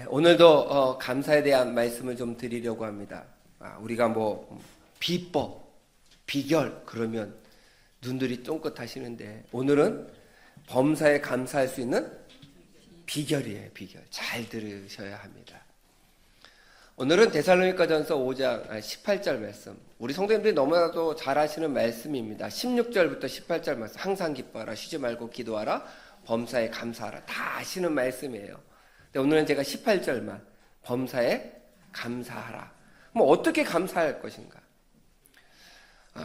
오늘도 감사에 대한 말씀을 좀 드리려고 합니다. 우리가 비법, 비결 그러면 눈들이 쫑긋하시는데 오늘은 범사에 감사할 수 있는 비결이에요. 비결. 잘 들으셔야 합니다. 오늘은 데살로니가전서 5장 18절 말씀. 우리 성도님들이 너무나도 잘 아시는 말씀입니다. 16절부터 18절 말씀. 항상 기뻐하라, 쉬지 말고 기도하라, 범사에 감사하라. 다 아시는 말씀이에요. 근데 오늘은 제가 18절만 범사에 감사하라. 어떻게 감사할 것인가?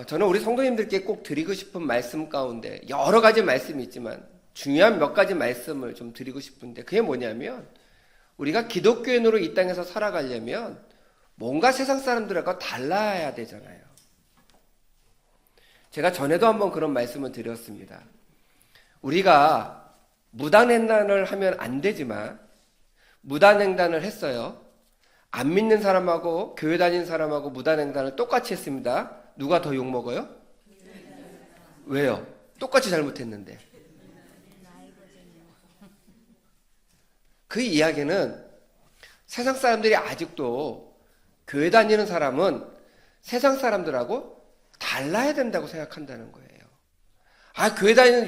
저는 우리 성도님들께 꼭 드리고 싶은 말씀 가운데 여러 가지 말씀이 있지만 중요한 몇 가지 말씀을 좀 드리고 싶은데 그게 뭐냐면 우리가 기독교인으로 이 땅에서 살아가려면 뭔가 세상 사람들과 달라야 되잖아요. 제가 전에도 한번 그런 말씀을 드렸습니다. 우리가 무단횡단을 하면 안 되지만 무단횡단을 했어요. 안 믿는 사람하고 교회 다니는 사람하고 무단횡단을 똑같이 했습니다. 누가 더 욕먹어요? 왜요? 똑같이 잘못했는데. 그 이야기는 세상 사람들이 아직도 교회 다니는 사람은 세상 사람들하고 달라야 된다고 생각한다는 거예요.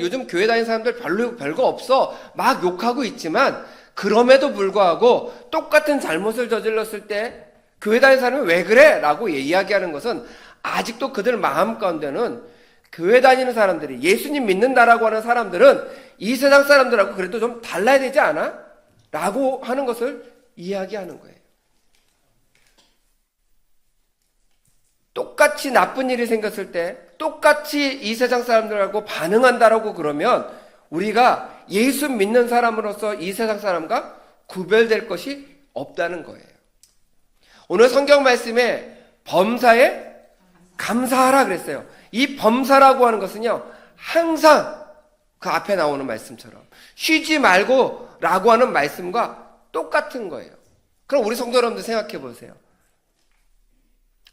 요즘 교회 다니는 사람들 별거 없어. 막 욕하고 있지만 그럼에도 불구하고 똑같은 잘못을 저질렀을 때 교회 다니는 사람이 왜 그래? 라고 이야기하는 것은 아직도 그들 마음 가운데는 교회 다니는 사람들이 예수님 믿는다라고 하는 사람들은 이 세상 사람들하고 그래도 좀 달라야 되지 않아? 라고 하는 것을 이야기하는 거예요. 똑같이 나쁜 일이 생겼을 때 똑같이 이 세상 사람들하고 반응한다라고 그러면 우리가 예수 믿는 사람으로서 이 세상 사람과 구별될 것이 없다는 거예요. 오늘 성경 말씀에 범사에 감사하라 그랬어요. 이 범사라고 하는 것은요, 항상 그 앞에 나오는 말씀처럼 쉬지 말고 라고 하는 말씀과 똑같은 거예요. 그럼 우리 성도 여러분들 생각해 보세요.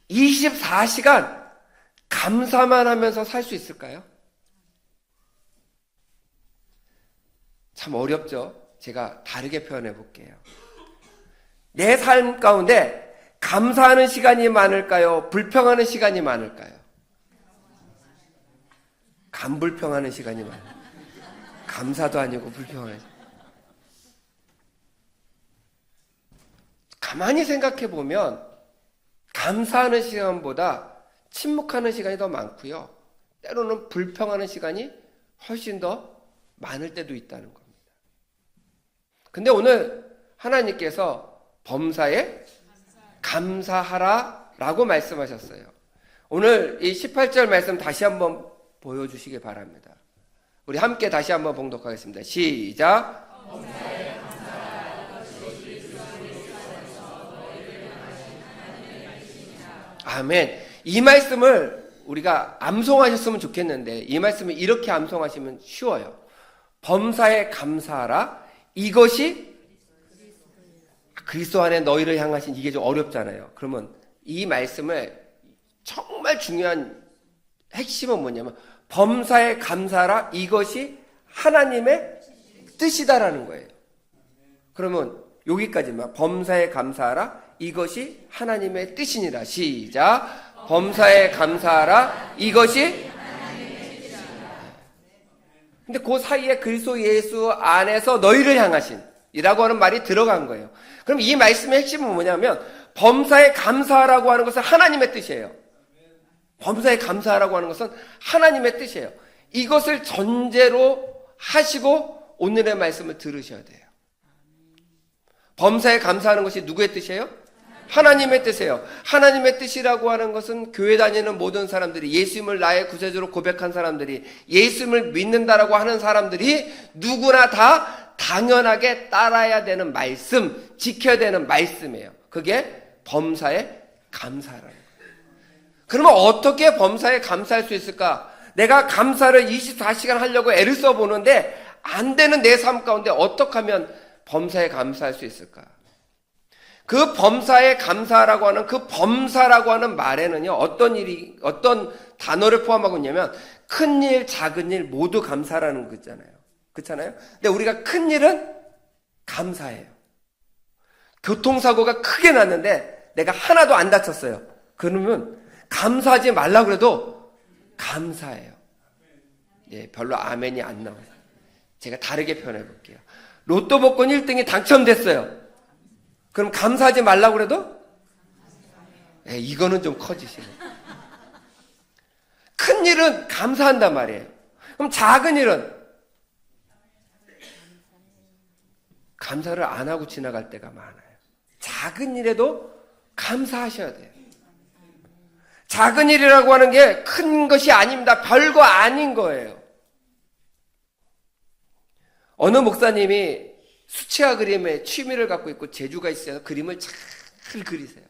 24시간 감사만 하면서 살 수 있을까요? 참 어렵죠? 제가 다르게 표현해 볼게요. 내 삶 가운데 감사하는 시간이 많을까요? 불평하는 시간이 많을까요? 감불평하는 시간이 많아요. 감사도 아니고 불평하는 시간. 가만히 생각해 보면 감사하는 시간보다 침묵하는 시간이 더 많고요. 때로는 불평하는 시간이 훨씬 더 많을 때도 있다는 겁니다. 근데 오늘 하나님께서 범사에 감사하라 라고 말씀하셨어요. 오늘 이 18절 말씀 다시 한번 보여주시기 바랍니다. 우리 함께 다시 한번 봉독하겠습니다. 시작. 아멘. 이 말씀을 우리가 암송하셨으면 좋겠는데 이 말씀을 이렇게 암송하시면 쉬워요. 범사에 감사하라. 이것이 그리스도 안에 너희를 향하신, 이게 좀 어렵잖아요. 그러면 이 말씀을 정말 중요한 핵심은 뭐냐면 범사에 감사하라. 이것이 하나님의 뜻이다라는 거예요. 그러면 여기까지만 범사에 감사하라. 이것이 하나님의 뜻이니라. 시작. 범사에 감사하라. 이것이 하나님의 뜻이니라. 근데 그 사이에 그리스도 예수 안에서 너희를 향하신 이라고 하는 말이 들어간 거예요. 그럼 이 말씀의 핵심은 뭐냐면 범사에 감사하라고 하는 것은 하나님의 뜻이에요. 범사에 감사하라고 하는 것은 하나님의 뜻이에요. 이것을 전제로 하시고 오늘의 말씀을 들으셔야 돼요. 범사에 감사하는 것이 누구의 뜻이에요? 하나님의 뜻이에요. 하나님의 뜻이라고 하는 것은 교회 다니는 모든 사람들이, 예수님을 나의 구세주로 고백한 사람들이, 예수님을 믿는다라고 하는 사람들이 누구나 다 당연하게 따라야 되는 말씀, 지켜야 되는 말씀이에요. 그게 범사에 감사라는 거예요. 그러면 어떻게 범사에 감사할 수 있을까? 내가 감사를 24시간 하려고 애를 써보는데 안 되는 내 삶 가운데 어떻게 하면 범사에 감사할 수 있을까? 그 범사에 감사라고 하는 그 범사라고 하는 말에는요, 어떤 단어를 포함하고 있냐면 큰 일, 작은 일 모두 감사라는 거잖아요. 그렇잖아요? 근데 우리가 큰 일은 감사해요. 교통사고가 크게 났는데 내가 하나도 안 다쳤어요. 그러면 감사하지 말라고 해도 감사해요. 예, 별로 아멘이 안 나와요. 제가 다르게 표현해 볼게요. 로또 복권 1등이 당첨됐어요. 그럼 감사하지 말라고 해도 예, 이거는 좀 커지시네. 큰 일은 감사한단 말이에요. 그럼 작은 일은 감사를 안 하고 지나갈 때가 많아요. 작은 일에도 감사하셔야 돼요. 작은 일이라고 하는 게 큰 것이 아닙니다. 별거 아닌 거예요. 어느 목사님이 수채화 그림에 취미를 갖고 있고 재주가 있어서 그림을 잘 그리세요.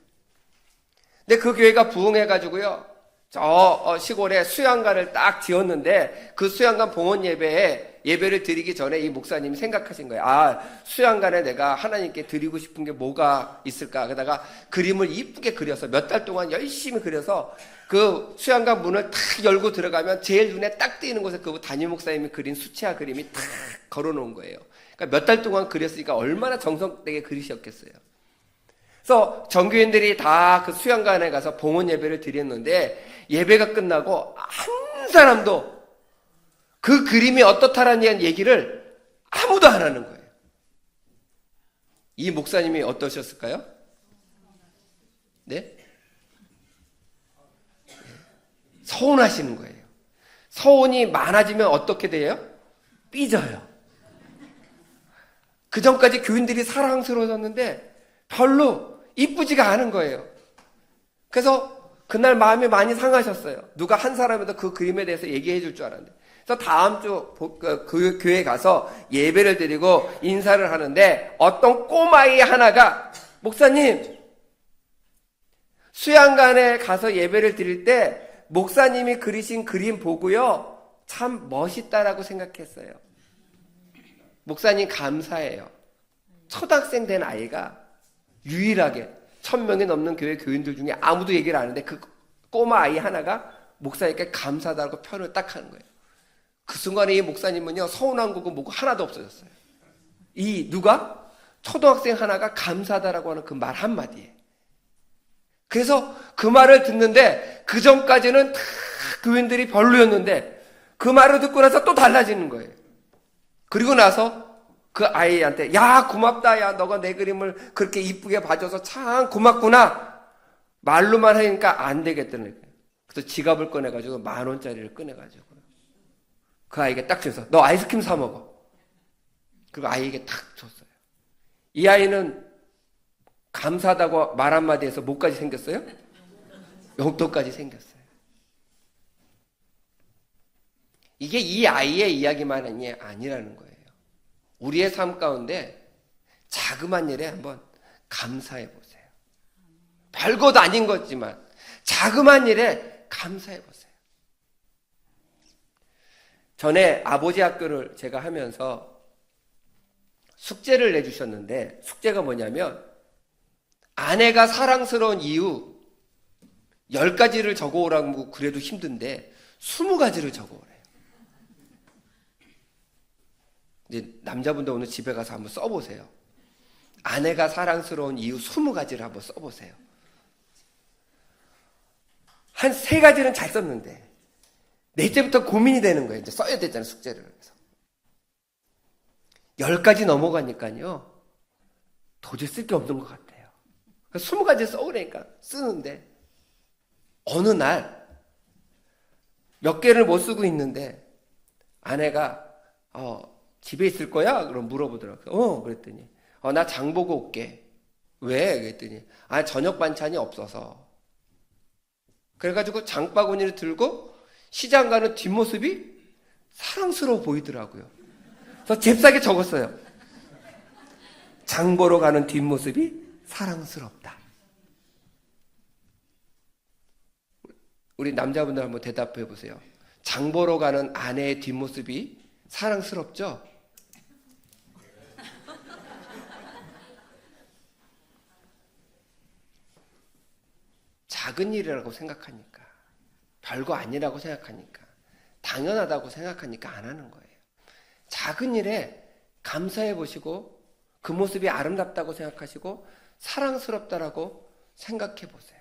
근데 그 교회가 부흥해가지고요, 저 시골에 수양관을 딱 지었는데 그 수양관 봉헌 예배에 예배를 드리기 전에 이 목사님이 생각하신 거예요. 아, 수양관에 내가 하나님께 드리고 싶은 게 뭐가 있을까? 그러다가 그림을 이쁘게 그려서 몇 달 동안 열심히 그려서 그 수양관 문을 탁 열고 들어가면 제일 눈에 딱 띄는 곳에 그 담임 목사님이 그린 수채화 그림이 탁 걸어놓은 거예요. 그러니까 몇 달 동안 그렸으니까 얼마나 정성되게 그리셨겠어요. 그래서 전교인들이 다 그 수양관에 가서 봉헌 예배를 드렸는데 예배가 끝나고 한 사람도 그 그림이 어떻다라는 얘기를 아무도 안 하는 거예요. 이 목사님이 어떠셨을까요? 네? 서운하시는 거예요. 서운이 많아지면 어떻게 돼요? 삐져요. 그 전까지 교인들이 사랑스러워졌는데 별로 이쁘지가 않은 거예요. 그래서 그날 마음이 많이 상하셨어요. 누가 한 사람이라도 그 그림에 대해서 얘기해 줄 줄 알았는데. 그래서 다음 주 그 교회에 가서 예배를 드리고 인사를 하는데 어떤 꼬마아이 하나가 목사님, 수양관에 가서 예배를 드릴 때 목사님이 그리신 그림 보고요, 참 멋있다라고 생각했어요. 목사님 감사해요. 초등학생 된 아이가 유일하게 1000명이 넘는 교회 교인들 중에 아무도 얘기를 안 하는데 그 꼬마 아이 하나가 목사님께 감사하다고 표현을 딱 하는 거예요. 그 순간에 이 목사님은요, 서운한 거고 뭐고 하나도 없어졌어요. 이 누가? 초등학생 하나가 감사하다라고 하는 그 말 한마디에. 그래서 그 말을 듣는데 그 전까지는 다 교인들이 별로였는데 그 말을 듣고 나서 또 달라지는 거예요. 그리고 나서 그 아이한테 야 고맙다, 야 너가 내 그림을 그렇게 이쁘게 봐줘서 참 고맙구나. 말로만 하니까 안 되겠다는 거예요. 그래서 지갑을 꺼내가지고 10,000원짜리를 꺼내가지고 그 아이에게 딱 줘서 너 아이스크림 사 먹어. 그리고 아이에게 탁 줬어요. 이 아이는 감사하다고 말 한마디 해서 뭐까지 생겼어요? 용돈까지 생겼어요. 이게 이 아이의 이야기만 아니라는 거예요. 우리의 삶 가운데 자그만 일에 한번 감사해 보세요. 별것 아닌 거지만 자그만 일에 감사해 보세요. 전에 아버지 학교를 제가 하면서 숙제를 내주셨는데 숙제가 뭐냐면 아내가 사랑스러운 이유 10가지를 적어오라고 그래도 힘든데 20가지를 적어오래요. 이제 남자분들 오늘 집에 가서 한번 써보세요. 아내가 사랑스러운 이유 20가지를 한번 써보세요. 한 3가지는 잘 썼는데 넷째부터 고민이 되는 거예요. 이제 써야 되잖아요, 숙제를. 그래서 10가지 넘어가니까요 도저히 쓸 게 없는 것 같아요. 20가지 써오라니까 쓰는데 어느 날 몇 개를 못 쓰고 있는데 아내가 집에 있을 거야? 그럼 물어보더라고요. 그랬더니 나 장 보고 올게. 왜? 그랬더니 저녁 반찬이 없어서. 그래가지고 장바구니를 들고 시장 가는 뒷모습이 사랑스러워 보이더라고요. 그래서 잽싸게 적었어요. 장 보러 가는 뒷모습이 사랑스럽다. 우리 남자분들 한번 대답해 보세요. 장 보러 가는 아내의 뒷모습이 사랑스럽죠? 작은 일이라고 생각하니까, 별거 아니라고 생각하니까, 당연하다고 생각하니까 안 하는 거예요. 작은 일에 감사해 보시고 그 모습이 아름답다고 생각하시고 사랑스럽다라고 생각해 보세요.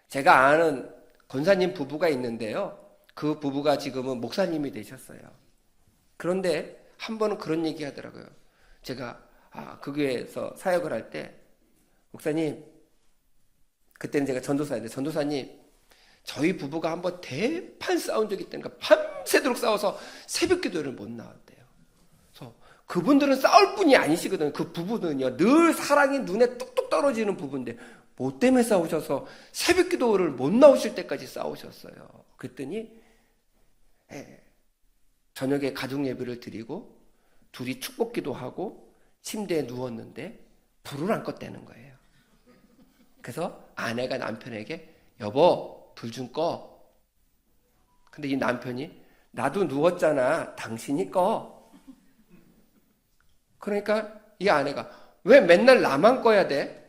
제가 아는 권사님 부부가 있는데요. 그 부부가 지금은 목사님이 되셨어요. 그런데 한 번은 그런 얘기 하더라고요. 제가 그 교회에서 사역을 할 때, 목사님, 그때는 제가 전도사인데, 전도사님, 저희 부부가 한번 대판 싸운 적이 있다니까 밤새도록 싸워서 새벽 기도를 못 나왔대요. 그래서 그분들은 싸울 분이 아니시거든요. 그 부부는요, 늘 사랑이 눈에 뚝뚝 떨어지는 부부인데, 뭐 때문에 싸우셔서 새벽 기도를 못 나오실 때까지 싸우셨어요. 그랬더니 저녁에 가족 예배를 드리고 둘이 축복 기도하고 침대에 누웠는데 불을 안 껐다는 거예요. 그래서 아내가 남편에게 여보 불 좀 꺼. 근데 이 남편이 나도 누웠잖아. 당신이 꺼. 그러니까 이 아내가 왜 맨날 나만 꺼야 돼?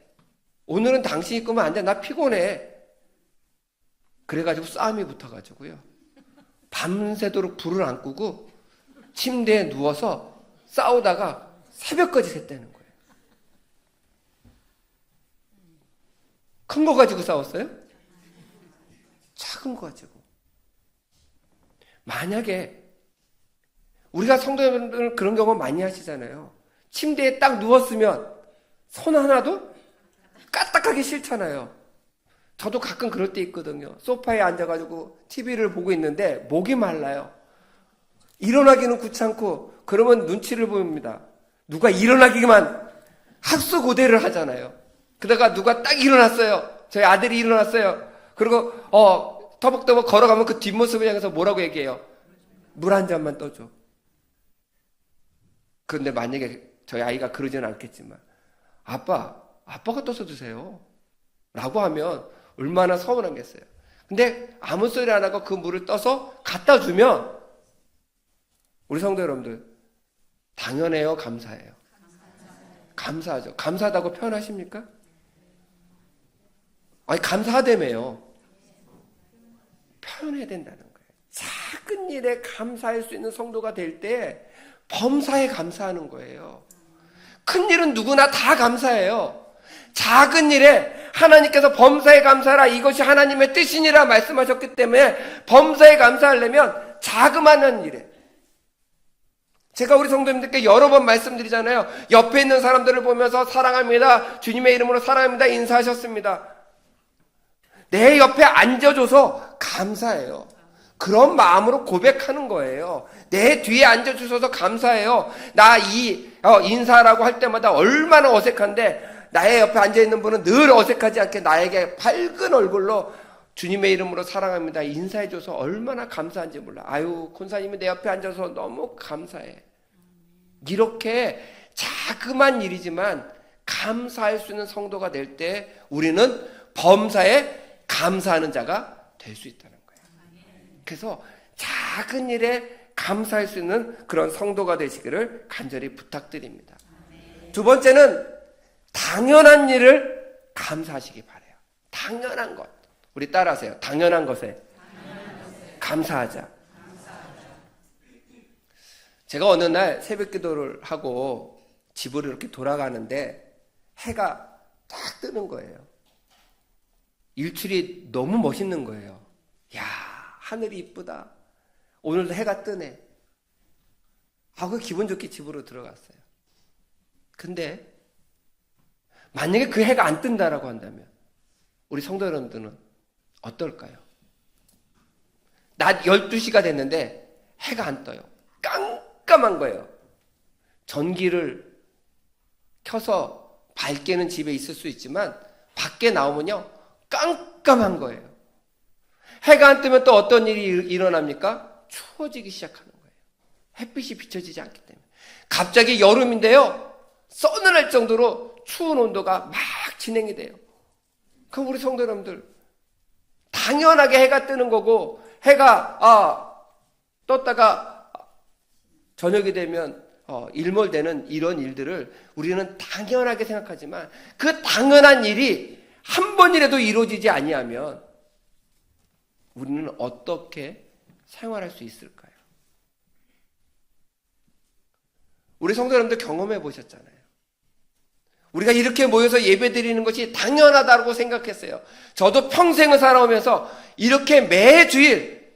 오늘은 당신이 끄면 안 돼. 나 피곤해. 그래가지고 싸움이 붙어가지고요. 밤새도록 불을 안 끄고 침대에 누워서 싸우다가 새벽까지 샜다는 거예요. 큰 거 가지고 싸웠어요? 작은 거 가지고. 만약에 우리가 성도 여러분들 그런 경우 많이 하시잖아요. 침대에 딱 누웠으면 손 하나도 까딱하기 싫잖아요. 저도 가끔 그럴 때 있거든요. 소파에 앉아가지고 TV를 보고 있는데 목이 말라요. 일어나기는 귀찮고 그러면 눈치를 보입니다. 누가 일어나기만 학수고대를 하잖아요. 그러다가 누가 딱 일어났어요. 저희 아들이 일어났어요. 그리고 터벅터벅 걸어가면 그 뒷모습을 향해서 뭐라고 얘기해요? 물 한 잔만 떠줘. 그런데 만약에 저희 아이가 그러지는 않겠지만 아빠가 떠서 드세요 라고 하면 얼마나 서운하겠어요. 근데 아무 소리 안 하고 그 물을 떠서 갖다 주면 우리 성도 여러분들 당연해요, 감사해요? 감사하죠. 감사하다고 표현하십니까? 아니 감사하다며요. 표현해야 된다는 거예요. 작은 일에 감사할 수 있는 성도가 될 때 범사에 감사하는 거예요. 큰 일은 누구나 다 감사해요. 작은 일에 하나님께서 범사에 감사하라 이것이 하나님의 뜻이니라 말씀하셨기 때문에 범사에 감사하려면 자그마한 일에 제가 우리 성도님들께 여러 번 말씀드리잖아요. 옆에 있는 사람들을 보면서 사랑합니다. 주님의 이름으로 사랑합니다. 인사하셨습니다. 내 옆에 앉아줘서 감사해요. 그런 마음으로 고백하는 거예요. 내 뒤에 앉아주셔서 감사해요. 나 인사라고 할 때마다 얼마나 어색한데 나의 옆에 앉아있는 분은 늘 어색하지 않게 나에게 밝은 얼굴로 주님의 이름으로 사랑합니다. 인사해줘서 얼마나 감사한지 몰라. 아유, 권사님이 내 옆에 앉아서 너무 감사해. 이렇게 자그만 일이지만 감사할 수 있는 성도가 될 때 우리는 범사에 감사하는 자가 될 수 있다는 거예요. 그래서 작은 일에 감사할 수 있는 그런 성도가 되시기를 간절히 부탁드립니다. 두 번째는 당연한 일을 감사하시기 바라요. 당연한 것. 우리 따라하세요. 당연한 것에 감사하자. 제가 어느 날 새벽 기도를 하고 집으로 이렇게 돌아가는데 해가 딱 뜨는 거예요. 일출이 너무 멋있는 거예요. 야, 하늘이 이쁘다. 오늘도 해가 뜨네. 그 기분 좋게 집으로 들어갔어요. 근데 만약에 그 해가 안 뜬다라고 한다면 우리 성도 여러분들은 어떨까요? 낮 12시가 됐는데 해가 안 떠요. 깜깜한 거예요. 전기를 켜서 밝게는 집에 있을 수 있지만 밖에 나오면요 깜깜한 거예요. 해가 안 뜨면 또 어떤 일이 일어납니까? 추워지기 시작하는 거예요. 햇빛이 비춰지지 않기 때문에. 갑자기 여름인데요 서늘할 정도로 추운 온도가 막 진행이 돼요. 그럼 우리 성도 여러분들 당연하게 해가 뜨는 거고 해가 떴다가 저녁이 되면 일몰되는 이런 일들을 우리는 당연하게 생각하지만 그 당연한 일이 한 번이라도 이루어지지 아니하면 우리는 어떻게 생활할 수 있을까요? 우리 성도 여러분들 경험해 보셨잖아요. 우리가 이렇게 모여서 예배 드리는 것이 당연하다고 생각했어요. 저도 평생을 살아오면서 이렇게 매주일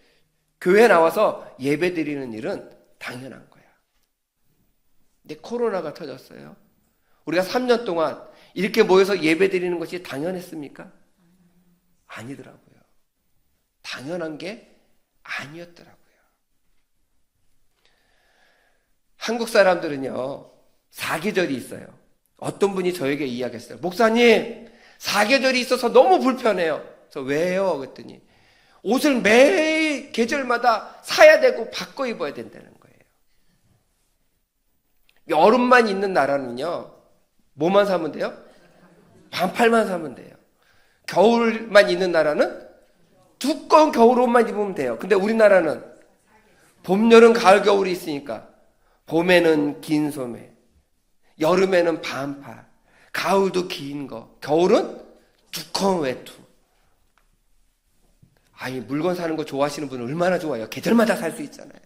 교회에 나와서 예배 드리는 일은 당연한 거야. 근데 코로나가 터졌어요. 우리가 3년 동안 이렇게 모여서 예배 드리는 것이 당연했습니까? 아니더라고요. 당연한 게 아니었더라고요. 한국 사람들은요, 사계절이 있어요. 어떤 분이 저에게 이야기했어요. 목사님, 사계절이 있어서 너무 불편해요. 그래서 왜요? 그랬더니 옷을 매 계절마다 사야 되고 바꿔 입어야 된다는 거예요. 여름만 있는 나라는요, 뭐만 사면 돼요? 반팔만 사면 돼요. 겨울만 있는 나라는 두꺼운 겨울옷만 입으면 돼요. 근데 우리나라는 봄, 여름, 가을, 겨울이 있으니까 봄에는 긴 소매, 여름에는 반팔, 가을도 긴 거, 겨울은 두꺼운 외투. 아니, 물건 사는 거 좋아하시는 분은 얼마나 좋아요. 계절마다 살 수 있잖아요.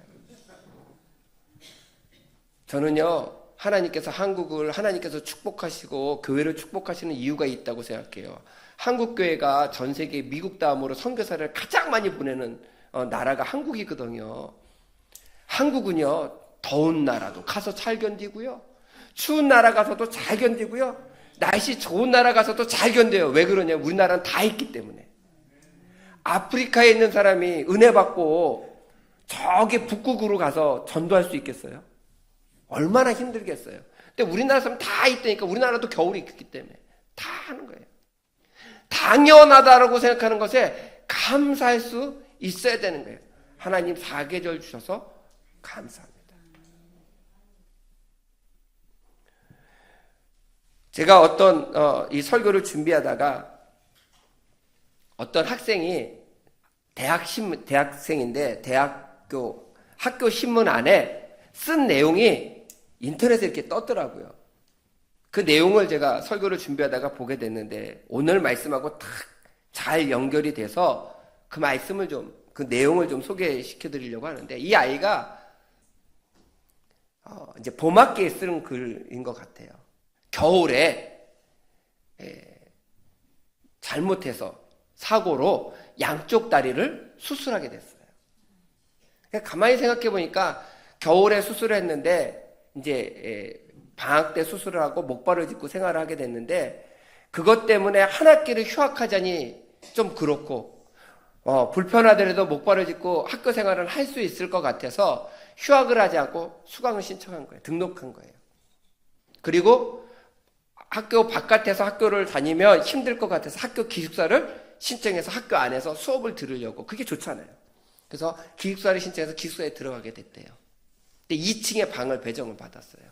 저는요, 하나님께서 한국을 하나님께서 축복하시고 교회를 축복하시는 이유가 있다고 생각해요. 한국 교회가 전 세계 미국 다음으로 선교사를 가장 많이 보내는 나라가 한국이거든요. 한국은요, 더운 나라도 가서 잘 견디고요, 추운 나라 가서도 잘 견디고요, 날씨 좋은 나라 가서도 잘 견뎌요. 왜 그러냐? 우리나라는 다 있기 때문에. 아프리카에 있는 사람이 은혜 받고 저기 북극으로 가서 전도할 수 있겠어요? 얼마나 힘들겠어요. 근데 우리나라 사람 다 있다니까. 우리나라도 겨울이 있기 때문에 다 하는 거예요. 당연하다라고 생각하는 것에 감사할 수 있어야 되는 거예요. 하나님 사계절 주셔서 감사합니다. 제가 어떤 이 설교를 준비하다가 어떤 학생이 대학생인데 학교 신문 안에 쓴 내용이 인터넷에 이렇게 떴더라고요. 그 내용을 제가 설교를 준비하다가 보게 됐는데 오늘 말씀하고 딱 잘 연결이 돼서 그 말씀을 그 내용을 좀 소개시켜 드리려고 하는데, 이 아이가 이제 봄학기에 쓰는 글인 것 같아요. 겨울에 잘못해서 사고로 양쪽 다리를 수술하게 됐어요. 가만히 생각해 보니까 겨울에 수술을 했는데 이제 방학 때 수술을 하고 목발을 짚고 생활을 하게 됐는데, 그것 때문에 한 학기를 휴학하자니 좀 그렇고 불편하더라도 목발을 짚고 학교 생활을 할 수 있을 것 같아서 휴학을 하지 않고 수강을 신청한 거예요. 등록한 거예요. 그리고 학교 바깥에서 학교를 다니면 힘들 것 같아서 학교 기숙사를 신청해서 학교 안에서 수업을 들으려고. 그게 좋잖아요. 그래서 기숙사를 신청해서 기숙사에 들어가게 됐대요. 근데 2층에 방을 배정을 받았어요.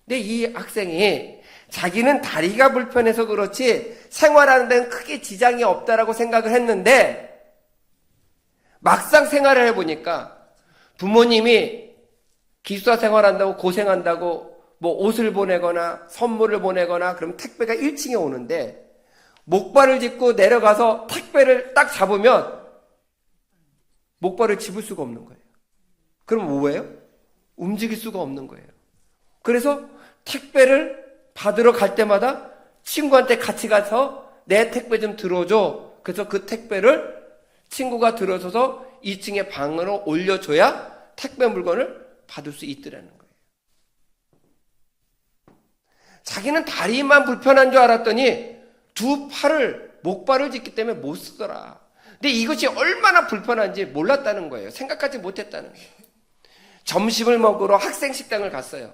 근데 이 학생이 자기는 다리가 불편해서 그렇지 생활하는 데는 크게 지장이 없다라고 생각을 했는데, 막상 생활을 해보니까 부모님이 기숙사 생활한다고 고생한다고 뭐 옷을 보내거나 선물을 보내거나 그럼 택배가 1층에 오는데, 목발을 짚고 내려가서 택배를 딱 잡으면 목발을 짚을 수가 없는 거예요. 그럼 뭐예요? 움직일 수가 없는 거예요. 그래서 택배를 받으러 갈 때마다 친구한테 같이 가서 내 택배 좀 들어줘. 그래서 그 택배를 친구가 들어줘서 2층에 방으로 올려줘야 택배 물건을 받을 수 있더라는 거예요. 자기는 다리만 불편한 줄 알았더니 두 팔을, 목발을 짚기 때문에 못 쓰더라. 근데 이것이 얼마나 불편한지 몰랐다는 거예요. 생각하지 못했다는 거예요. 점심을 먹으러 학생 식당을 갔어요.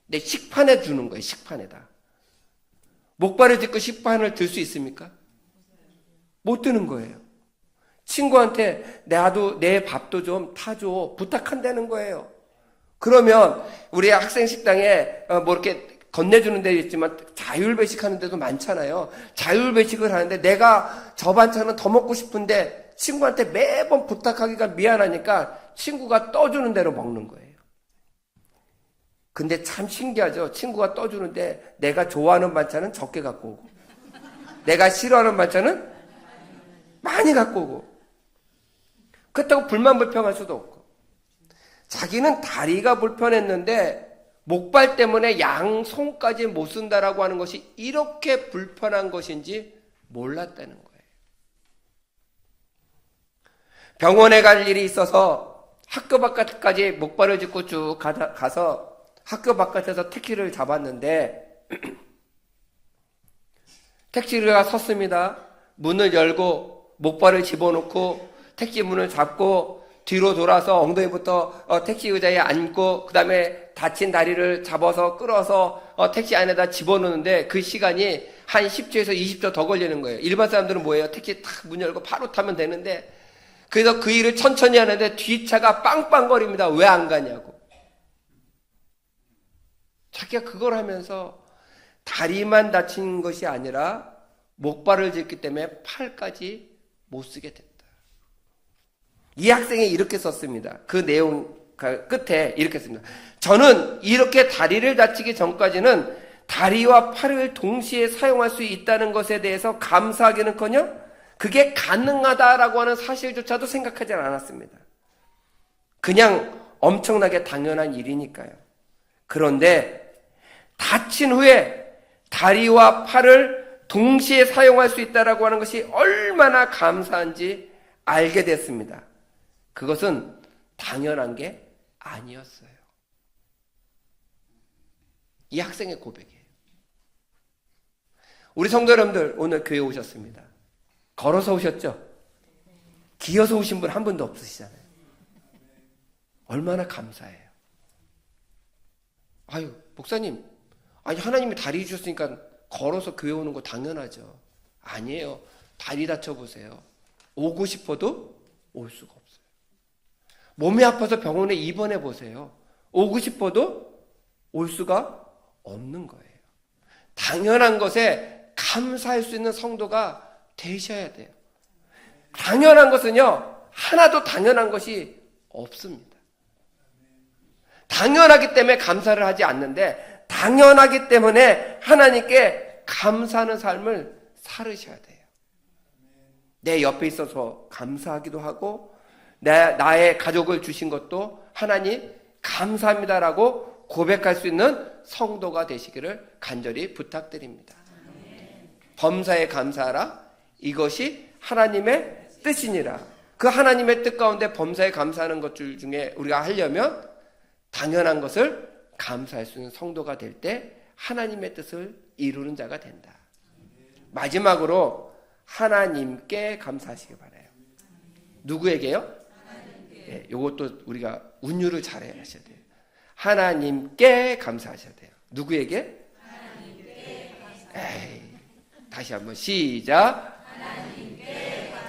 근데 식판에 두는 거예요. 식판에다. 목발을 짚고 식판을 들 수 있습니까? 못 드는 거예요. 친구한테 나도 내 밥도 좀 타줘 부탁한다는 거예요. 그러면 우리 학생 식당에 뭐 이렇게 건네주는 데 있지만 자율배식 하는 데도 많잖아요. 자율배식을 하는데 내가 저 반찬은 더 먹고 싶은데 친구한테 매번 부탁하기가 미안하니까 친구가 떠주는 대로 먹는 거예요. 근데 참 신기하죠. 친구가 떠주는데 내가 좋아하는 반찬은 적게 갖고 오고 내가 싫어하는 반찬은 많이 갖고 오고, 그렇다고 불만불평할 수도 없고. 자기는 다리가 불편했는데 목발 때문에 양손까지 못 쓴다라고 하는 것이 이렇게 불편한 것인지 몰랐다는 거예요. 병원에 갈 일이 있어서 학교 바깥까지 목발을 짚고 쭉 가서 학교 바깥에서 택시를 잡았는데 택시가 섰습니다. 문을 열고 목발을 집어넣고 택시 문을 잡고 뒤로 돌아서 엉덩이부터 택시 의자에 앉고 그 다음에 다친 다리를 잡아서 끌어서 택시 안에다 집어넣는데 그 시간이 한 10초에서 20초 더 걸리는 거예요. 일반 사람들은 뭐예요? 택시 탁 문 열고 바로 타면 되는데 그래서 그 일을 천천히 하는데 뒷차가 빵빵거립니다. 왜 안 가냐고. 자기가 그걸 하면서 다리만 다친 것이 아니라 목발을 짚기 때문에 팔까지 못 쓰게 됐다. 이 학생이 이렇게 썼습니다. 그 내용 끝에 이렇게 씁니다. 저는 이렇게 다리를 다치기 전까지는 다리와 팔을 동시에 사용할 수 있다는 것에 대해서 감사하기는커녕 그게 가능하다라고 하는 사실조차도 생각하지 않았습니다. 그냥 엄청나게 당연한 일이니까요. 그런데 다친 후에 다리와 팔을 동시에 사용할 수 있다라고 하는 것이 얼마나 감사한지 알게 됐습니다. 그것은 당연한 게 아니었어요. 이 학생의 고백이에요. 우리 성도 여러분들 오늘 교회 오셨습니다. 걸어서 오셨죠? 기어서 오신 분 한 분도 없으시잖아요. 얼마나 감사해요. 아유, 목사님, 아니 하나님이 다리 주셨으니까 걸어서 교회 오는 거 당연하죠. 아니에요. 다리 다쳐보세요. 오고 싶어도 올 수가 없어요. 몸이 아파서 병원에 입원해 보세요. 오고 싶어도 올 수가 없는 거예요. 당연한 것에 감사할 수 있는 성도가 되셔야 돼요. 당연한 것은요, 하나도 당연한 것이 없습니다. 당연하기 때문에 감사를 하지 않는데, 당연하기 때문에 하나님께 감사하는 삶을 살으셔야 돼요. 내 옆에 있어서 감사하기도 하고, 나의 가족을 주신 것도 하나님 감사합니다라고 고백할 수 있는 성도가 되시기를 간절히 부탁드립니다. 범사에 감사하라. 이것이 하나님의 뜻이니라. 그 하나님의 뜻 가운데 범사에 감사하는 것들 중에 우리가 하려면 당연한 것을 감사할 수 있는 성도가 될 때 하나님의 뜻을 이루는 자가 된다. 마지막으로 하나님께 감사하시기 바라요. 누구에게요? 네, 이것도 우리가 운율을 잘 하셔야 돼요. 하나님께 감사하셔야 돼요. 누구에게? 하나님께 감사하셔야 돼요. 다시 한번 시작.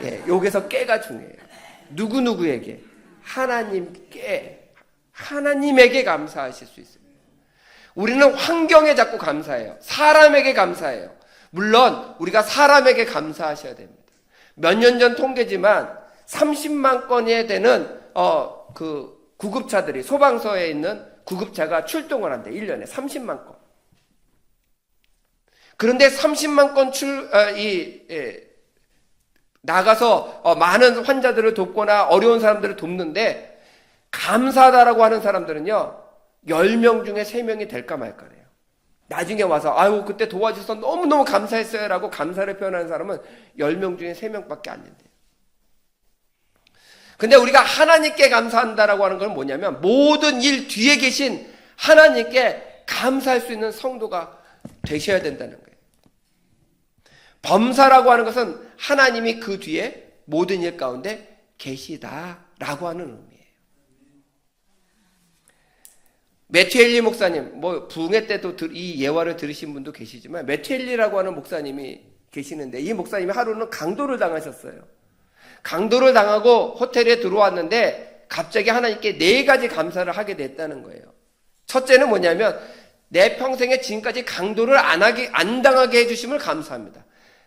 예, 여기서 깨가 중요해요. 누구에게? 하나님께, 하나님에게 감사하실 수 있습니다. 우리는 환경에 자꾸 감사해요. 사람에게 감사해요. 물론 우리가 사람에게 감사하셔야 됩니다. 몇 년 전 통계지만 30만 건에 되는 그 구급차들이 소방서에 있는 구급차가 출동을 한대. 1년에 30만 건. 그런데 30만 건 나가서 많은 환자들을 돕거나 어려운 사람들을 돕는데 감사하다라고 하는 사람들은요 10명 중에 3명이 될까 말까래요. 나중에 와서 아유 그때 도와주셔서 너무너무 감사했어요 라고 감사를 표현하는 사람은 10명 중에 3명밖에 안 된대요. 근데 우리가 하나님께 감사한다라고 하는 건 뭐냐면 모든 일 뒤에 계신 하나님께 감사할 수 있는 성도가 되셔야 된다는 거예요. 범사라고 하는 것은 하나님이 그 뒤에 모든 일 가운데 계시다라고 하는 의미예요. 매튜 헨리 목사님, 부흥회 때도 이 예화를 들으신 분도 계시지만 매튜 헨리라고 하는 목사님이 계시는데 이 목사님이 하루는 강도를 당하셨어요. 강도를 당하고 호텔에 들어왔는데 갑자기 하나님께 4가지 감사를 하게 됐다는 거예요. 첫째는 뭐냐면 내 평생에 지금까지 강도를 안 당하게 해주심을 감사합니다.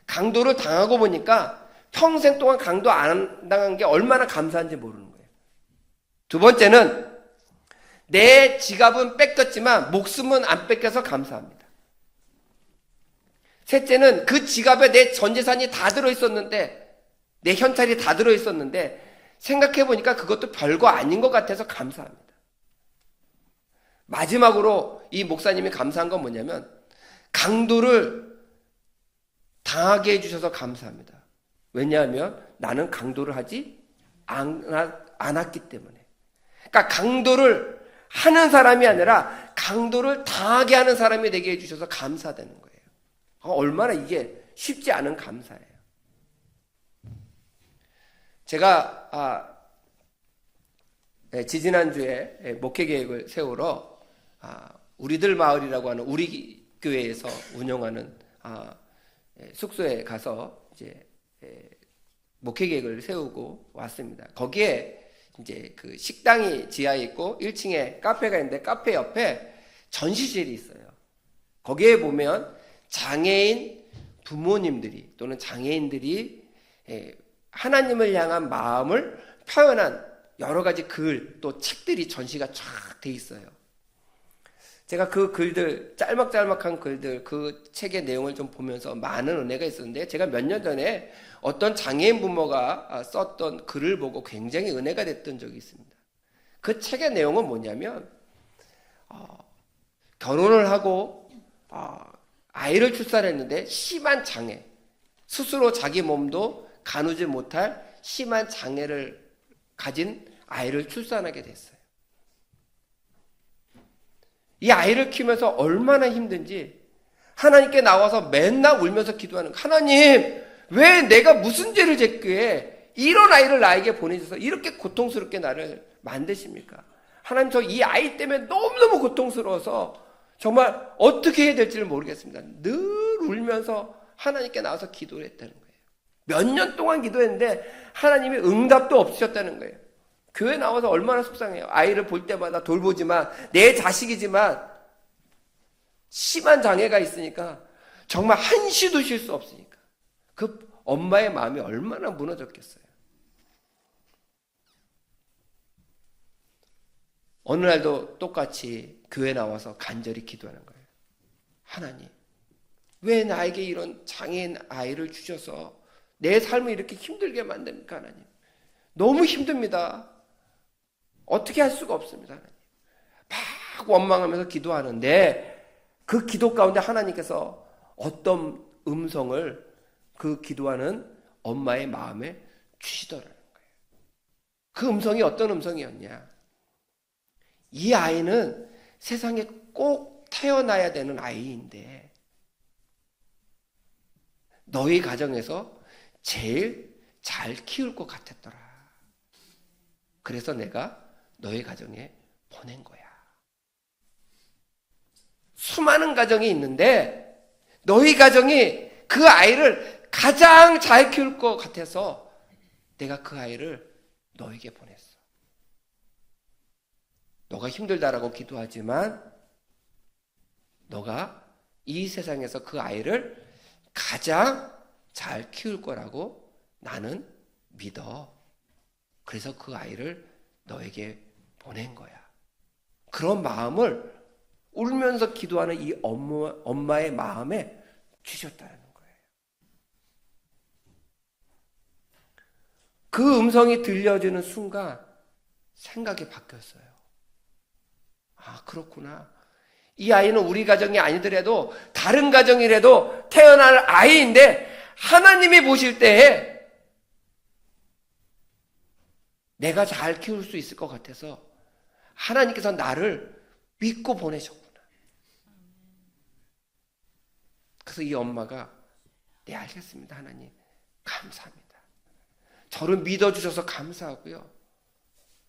강도를 당하고 보니까 평생 동안 강도 안 당한 게 얼마나 감사한지 모르는 거예요. 두 번째는 내 지갑은 뺏겼지만 목숨은 안 뺏겨서 감사합니다. 셋째는 그 지갑에 내 전 재산이 다 들어있었는데 내 현찰이 다 들어있었는데 생각해보니까 그것도 별거 아닌 것 같아서 감사합니다. 마지막으로 이 목사님이 감사한 건 뭐냐면 강도를 당하게 해주셔서 감사합니다. 왜냐하면 나는 강도를 하지 않았기 때문에. 그러니까 강도를 하는 사람이 아니라 강도를 당하게 하는 사람이 되게 해주셔서 감사되는 거예요. 얼마나 이게 쉽지 않은 감사예요. 제가 지지난주에 목회 계획을 세우러 우리들 마을이라고 하는 우리 교회에서 운영하는 숙소에 가서 이제 목회 계획을 세우고 왔습니다. 거기에 이제 그 식당이 지하에 있고 1층에 카페가 있는데 카페 옆에 전시실이 있어요. 거기에 보면 장애인 부모님들이 또는 장애인들이 하나님을 향한 마음을 표현한 여러 가지 글, 또 책들이 전시가 쫙 돼 있어요. 제가 그 글들, 짤막짤막한 글들, 그 책의 내용을 좀 보면서 많은 은혜가 있었는데, 제가 몇 년 전에 어떤 장애인 부모가 썼던 글을 보고 굉장히 은혜가 됐던 적이 있습니다. 그 책의 내용은 뭐냐면, 결혼을 하고 아이를 출산했는데 심한 장애, 스스로 자기 몸도 가누지 못할 심한 장애를 가진 아이를 출산하게 됐어요. 이 아이를 키우면서 얼마나 힘든지 하나님께 나와서 맨날 울면서 기도하는 거예요. 하나님, 왜 내가 무슨 죄를 졌기에 이런 아이를 나에게 보내셔서 이렇게 고통스럽게 나를 만드십니까? 하나님, 저 이 아이 때문에 너무너무 고통스러워서 정말 어떻게 해야 될지를 모르겠습니다. 늘 울면서 하나님께 나와서 기도를 했다는 거예요. 몇 년 동안 기도했는데 하나님이 응답도 없으셨다는 거예요. 교회 나와서 얼마나 속상해요. 아이를 볼 때마다 돌보지만 내 자식이지만 심한 장애가 있으니까 정말 한시도 쉴 수 없으니까 그 엄마의 마음이 얼마나 무너졌겠어요. 어느 날도 똑같이 교회 나와서 간절히 기도하는 거예요. 하나님, 왜 나에게 이런 장애인 아이를 주셔서 내 삶을 이렇게 힘들게 만듭니까? 하나님, 너무 힘듭니다. 어떻게 할 수가 없습니다. 하나님, 막 원망하면서 기도하는데 그 기도 가운데 하나님께서 어떤 음성을 그 기도하는 엄마의 마음에 주시더라는 거예요. 그 음성이 어떤 음성이었냐? 이 아이는 세상에 꼭 태어나야 되는 아이인데 너희 가정에서 제일 잘 키울 것 같았더라. 그래서 내가 너희 가정에 보낸 거야. 수많은 가정이 있는데 너희 가정이 그 아이를 가장 잘 키울 것 같아서 내가 그 아이를 너에게 보냈어. 너가 힘들다라고 기도하지만 너가 이 세상에서 그 아이를 가장 잘 키울 거라고 나는 믿어. 그래서 그 아이를 너에게 보낸 거야. 그런 마음을 울면서 기도하는 이 엄마의 마음에 주셨다는 거예요. 그 음성이 들려지는 순간 생각이 바뀌었어요. 아, 그렇구나. 이 아이는 우리 가정이 아니더라도 다른 가정이라도 태어날 아이인데 하나님이 보실 때에 내가 잘 키울 수 있을 것 같아서 하나님께서 나를 믿고 보내셨구나. 그래서 이 엄마가 네, 알겠습니다. 하나님, 감사합니다. 저를 믿어주셔서 감사하고요.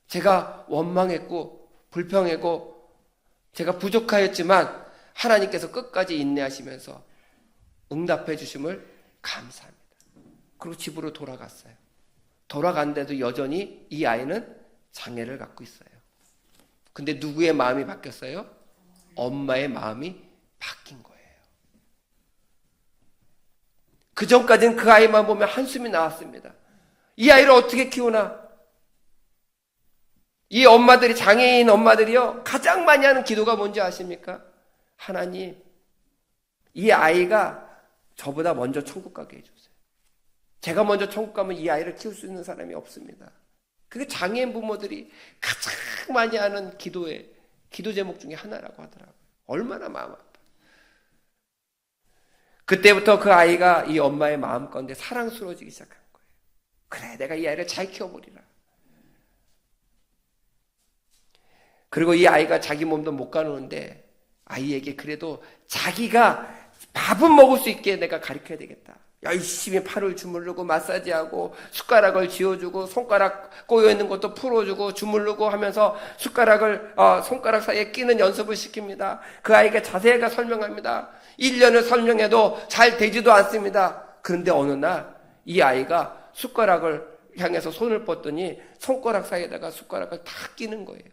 제가 원망했고 불평했고 제가 부족하였지만 하나님께서 끝까지 인내하시면서 응답해 주심을 감사합니다. 그리고 집으로 돌아갔어요. 돌아간데도 여전히 이 아이는 장애를 갖고 있어요. 근데 누구의 마음이 바뀌었어요? 엄마의 마음이 바뀐 거예요. 그 전까지는 그 아이만 보면 한숨이 나왔습니다. 이 아이를 어떻게 키우나? 이 엄마들이, 장애인 엄마들이요, 가장 많이 하는 기도가 뭔지 아십니까? 하나님, 이 아이가 저보다 먼저 천국 가게 해주세요. 제가 먼저 천국 가면 이 아이를 키울 수 있는 사람이 없습니다. 그게 장애인 부모들이 가장 많이 하는 기도의 기도 제목 중에 하나라고 하더라고요. 얼마나 마음 아파. 그때부터 그 아이가 이 엄마의 마음 가운데 사랑스러워지기 시작한 거예요. 그래, 내가 이 아이를 잘 키워보리라. 그리고 이 아이가 자기 몸도 못 가누는데 아이에게 그래도 자기가 밥은 먹을 수 있게 내가 가르쳐야 되겠다. 열심히 팔을 주물르고 마사지하고 숟가락을 쥐어주고 손가락 꼬여있는 것도 풀어주고 주물르고 하면서 숟가락을 손가락 사이에 끼는 연습을 시킵니다. 그 아이가 자세하게 설명합니다. 1년을 설명해도 잘 되지도 않습니다. 그런데 어느 날 이 아이가 숟가락을 향해서 손을 뻗더니 손가락 사이에다가 숟가락을 다 끼는 거예요.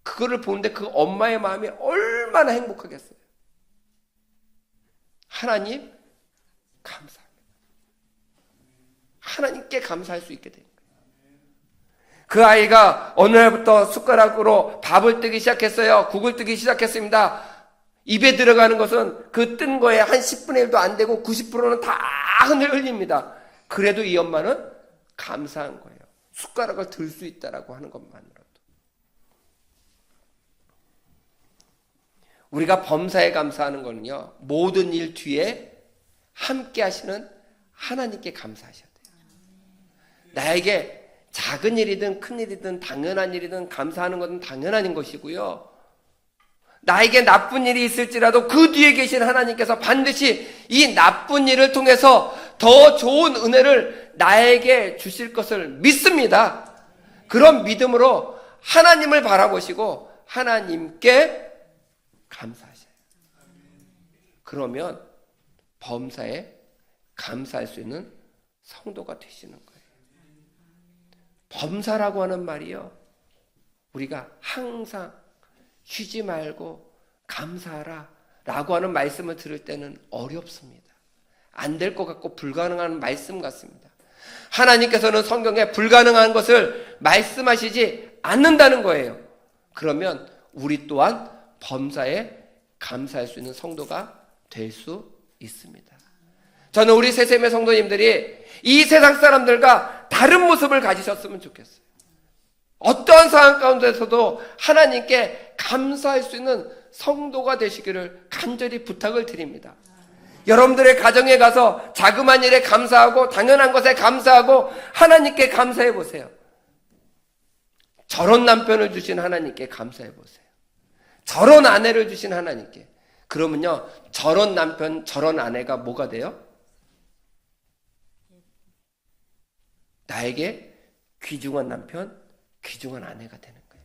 그거를 보는데 그 엄마의 마음이 얼마나 행복하겠어요. 하나님 감사합니다. 하나님께 감사할 수 있게 된 거예요. 그 아이가 어느 날부터 숟가락으로 밥을 뜨기 시작했어요. 국을 뜨기 시작했습니다. 입에 들어가는 것은 그 뜬 거에 한 10분의 1도 안 되고 90%는 다 흘립니다. 그래도 이 엄마는 감사한 거예요. 숟가락을 들 수 있다라고 하는 것만으로도. 우리가 범사에 감사하는 거는요, 모든 일 뒤에 함께 하시는 하나님께 감사하셔야 돼요. 나에게 작은 일이든 큰 일이든 당연한 일이든 감사하는 것은 당연한 것이고요. 나에게 나쁜 일이 있을지라도 그 뒤에 계신 하나님께서 반드시 이 나쁜 일을 통해서 더 좋은 은혜를 나에게 주실 것을 믿습니다. 그런 믿음으로 하나님을 바라보시고 하나님께 감사하셔요. 그러면 범사에 감사할 수 있는 성도가 되시는 거예요. 범사라고 하는 말이요, 우리가 항상 쉬지 말고 감사하라 라고 하는 말씀을 들을 때는 어렵습니다. 안 될 것 같고 불가능한 말씀 같습니다. 하나님께서는 성경에 불가능한 것을 말씀하시지 않는다는 거예요. 그러면 우리 또한 범사에 감사할 수 있는 성도가 될 수 있습니다. 저는 우리 새샘의 성도님들이 이 세상 사람들과 다른 모습을 가지셨으면 좋겠어요. 어떠한 상황 가운데서도 하나님께 감사할 수 있는 성도가 되시기를 간절히 부탁을 드립니다. 여러분들의 가정에 가서 자그마한 일에 감사하고 당연한 것에 감사하고 하나님께 감사해 보세요. 저런 남편을 주신 하나님께 감사해 보세요. 저런 아내를 주신 하나님께. 그러면요, 저런 남편, 저런 아내가 뭐가 돼요? 나에게 귀중한 남편, 귀중한 아내가 되는 거예요.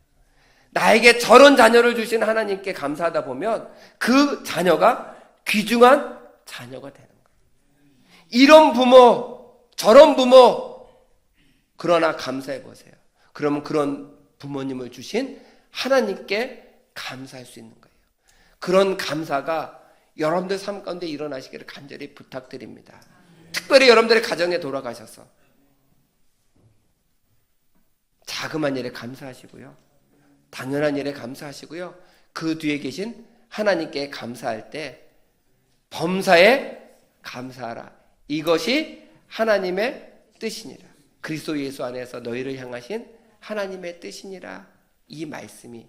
나에게 저런 자녀를 주신 하나님께 감사하다 보면 그 자녀가 귀중한 자녀가 되는 거예요. 이런 부모, 저런 부모, 그러나 감사해 보세요. 그러면 그런 부모님을 주신 하나님께 감사할 수 있는 거예요. 그런 감사가 여러분들 삶 가운데 일어나시기를 간절히 부탁드립니다. 특별히 여러분들의 가정에 돌아가셔서 자그마한 일에 감사하시고요, 당연한 일에 감사하시고요, 그 뒤에 계신 하나님께 감사할 때 범사에 감사하라. 이것이 하나님의 뜻이니라. 그리스도 예수 안에서 너희를 향하신 하나님의 뜻이니라. 이 말씀이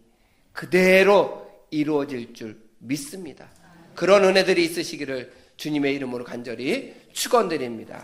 그대로 이루어질 줄 믿습니다. 그런 은혜들이 있으시기를 주님의 이름으로 간절히 축원드립니다.